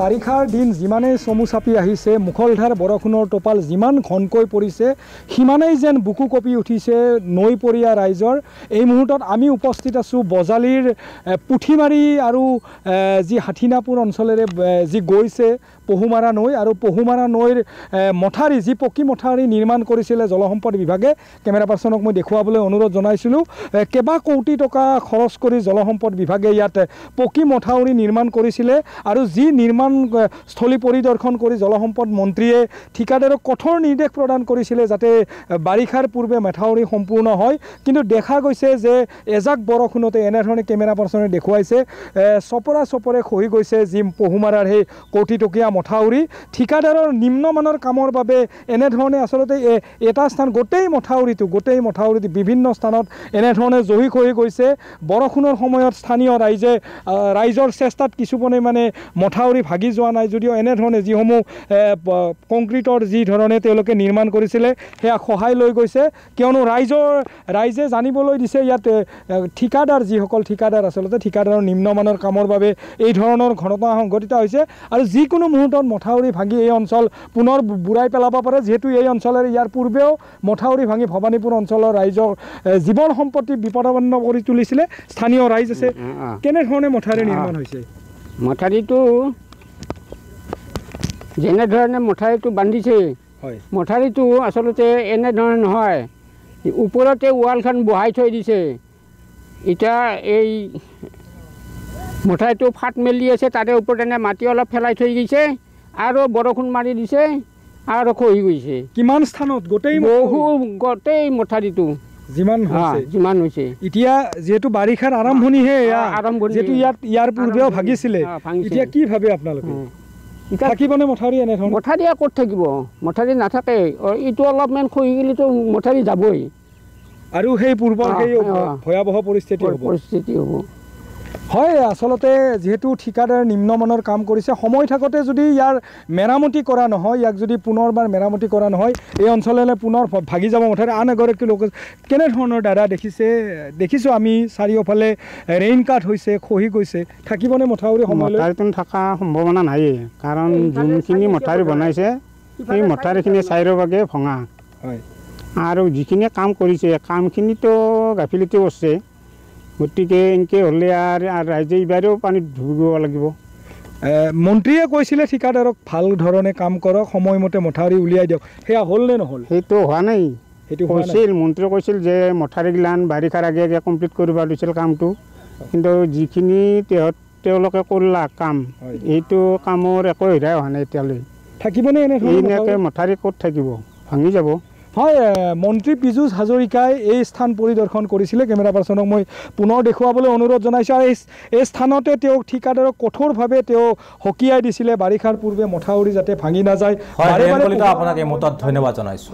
বাৰিষাৰ দিন যিমানেই চমু চাপি আহিছে মুখলধাৰ বৰষুণৰ টোপাল যিমান ঘনকৈ পৰিছে সিমানেই যেন বুকু কঁপি উঠিছে নৈপৰীয়া ৰাইজৰ। এই মুহূৰ্তত আমি উপস্থিত আছোঁ বজালীৰ পুঠিমাৰী আৰু যি হাঠিনাপুৰ অঞ্চলেৰে যি গৈছে পহুমাৰা নৈ আৰু পহুমাৰা নৈৰ মথাউৰি যি পকী মথাউৰি নিৰ্মাণ কৰিছিলে জলসম্পদ বিভাগে। কেমেৰা পাৰ্চনক মই দেখুৱাবলৈ অনুৰোধ জনাইছিলোঁ। কেইবা কোটি টকা খৰচ কৰি জলসম্পদ বিভাগে ইয়াত পকী মথাউৰি নিৰ্মাণ কৰিছিলে আৰু যি নিৰ্মাণ স্থলী পৰিদৰ্শন কৰি জলসম্পদ মন্ত্ৰীয়ে ঠিকাদাৰক কঠোৰ নিৰ্দেশ প্ৰদান কৰিছিলে যাতে বাৰিষাৰ পূৰ্বে মথাউৰি সম্পূৰ্ণ হয়। কিন্তু দেখা গৈছে যে এজাক বৰষুণতে এনেধৰণে কেমেৰা পাৰ্চনে দেখুৱাইছে চপৰা চপৰে খহি গৈছে যি পহুমাৰাৰ সেই কোটি টকীয়া মথাউৰি। ঠিকাদাৰৰ নিম্নমানৰ কামৰ বাবে এনেধৰণে আচলতে এটা স্থান গোটেই মথাউৰিটো বিভিন্ন স্থানত এনেধৰণে জহি খহি গৈছে। বৰষুণৰ সময়ত স্থানীয় ৰাইজৰ চেষ্টাত কিছু পৰিমাণে মথাউৰি ভাগি যোৱা নাই যদিও এনেধৰণে যিসমূহ কংক্ৰিটৰ যি ধৰণে তেওঁলোকে নিৰ্মাণ কৰিছিলে সেয়া খহাই লৈ গৈছে। কিয়নো ৰাইজে জানিবলৈ দিছে ইয়াত ঠিকাদাৰ যিসকল ঠিকাদাৰ আচলতে ঠিকাদাৰৰ নিম্নমানৰ কামৰ বাবে এই ধৰণৰ ঘটনা সংঘটিত হৈছে আৰু যিকোনো মুহূৰ্তত মথাউৰি ভাঙি এই অঞ্চল পুনৰ বুৰাই পেলাব পাৰে। যিহেতু এই অঞ্চলেৰে ইয়াৰ পূৰ্বেও মথাউৰি ভাঙি ভৱানীপুৰ অঞ্চলৰ ৰাইজৰ জীৱন সম্পত্তি বিপদাপন্ন কৰি তুলিছিলে স্থানীয় ৰাইজ আছে। কেনেধৰণে মথাউৰি নিৰ্মাণ হৈছে? মথাউৰিটো যেনেধৰণে মথাউৰিটো বান্ধিছে মথাউৰিটো আচলতে এনেধৰণে নহয়, ওপৰতে ৱালখন বহাই থৈ দিছে। এতিয়া এই মথাউৰিটো ফাট মেলি আছে, তাৰে ওপৰত এনে মাটি অলপ পেলাই থৈ গৈছে আৰু বৰষুণ মাৰি দিছে আৰু খহি গৈছে। কিমান স্থানত? গোটেই মথাউৰিটো যিমান হৈছে। এতিয়া যিহেতু বাৰিষাৰ আৰম্ভণিহে, যিহেতু ইয়াৰ পূৰ্বেও ভাগিছিলে, এতিয়া কি ভাবে আপোনালোকে থাকিবনে মথাউৰি? এনেধৰণে মথাউৰি ক'ত থাকিব? মথাউৰি নাথাকে। এইটো অলপমান খহি গ'লেতো মথাউৰি যাবই আৰু সেই পূৰ্বৰ সেই ভয়াৱহ পৰিস্থিতি হ'ব। হয়, আচলতে যিহেতু ঠিকাদাৰ নিম্নমানৰ কাম কৰিছে, সময় থাকোঁতে যদি ইয়াৰ মেৰামতি কৰা নহয়, ইয়াক যদি পুনৰবাৰ মেৰামতি কৰা নহয়, এই অঞ্চললৈ পুনৰ ভাগি যাব মথাউৰি। আন এগৰাকী লোক কেনেধৰণৰ দাদা দেখিছোঁ আমি চাৰিওফালে ৰেইন কাট হৈছে, খহি গৈছে, থাকিবনে মথাউৰি? মথাউৰিটো থকা সম্ভাৱনা নাইয়ে, কাৰণ যোনখিনি মথাউৰি বনাইছে সেই মথাউৰিখিনি চাৰিওভাগে ভঙা হয় আৰু যিখিনি কাম কৰিছে কামখিনিতো গাফিলতি কৰিছে। গতিকে এনেকৈ হ'লে আৰু ৰাইজে এইবাৰেও পানীত ডুবিব লাগিব। মন্ত্ৰীয়ে কৈছিলে ঠিকাদাৰক ভাল ধৰণে কাম কৰক, সময়মতে মথাউৰি উলিয়াই দিয়ক, সেয়া হ'ল নে নহ'ল? সেইটো হোৱা নাই। সেইটো কৈছিল, মন্ত্ৰীয়ে কৈছিল যে মথাউৰিগিলান বাৰিষাৰ আগে আগে কমপ্লিট কৰিব দিছিল কামটো, কিন্তু যিখিনি তেওঁলোকে কৰিলা কাম, এইটো কামৰ একো হেৰাই হোৱা নাই এতিয়ালৈ। থাকিবনে এনেকৈ মথাউৰি ক'ত থাকিব? ভাঙি যাব। হয়, মন্ত্ৰী পীযুষ হাজৰিকাই এই স্থান পৰিদৰ্শন কৰিছিলে। কেমেৰা পাৰ্চনক মই পুনৰ দেখুৱাবলৈ অনুৰোধ জনাইছোঁ আৰু এই স্থানতে তেওঁ ঠিকাদাৰক কঠোৰভাৱে তেওঁ সকীয়াই দিছিলে বাৰিষাৰ পূৰ্বে মথাউৰি যাতে ভাঙি নাযায়। আপোনাক এই মুহূৰ্তত ধন্যবাদ জনাইছোঁ।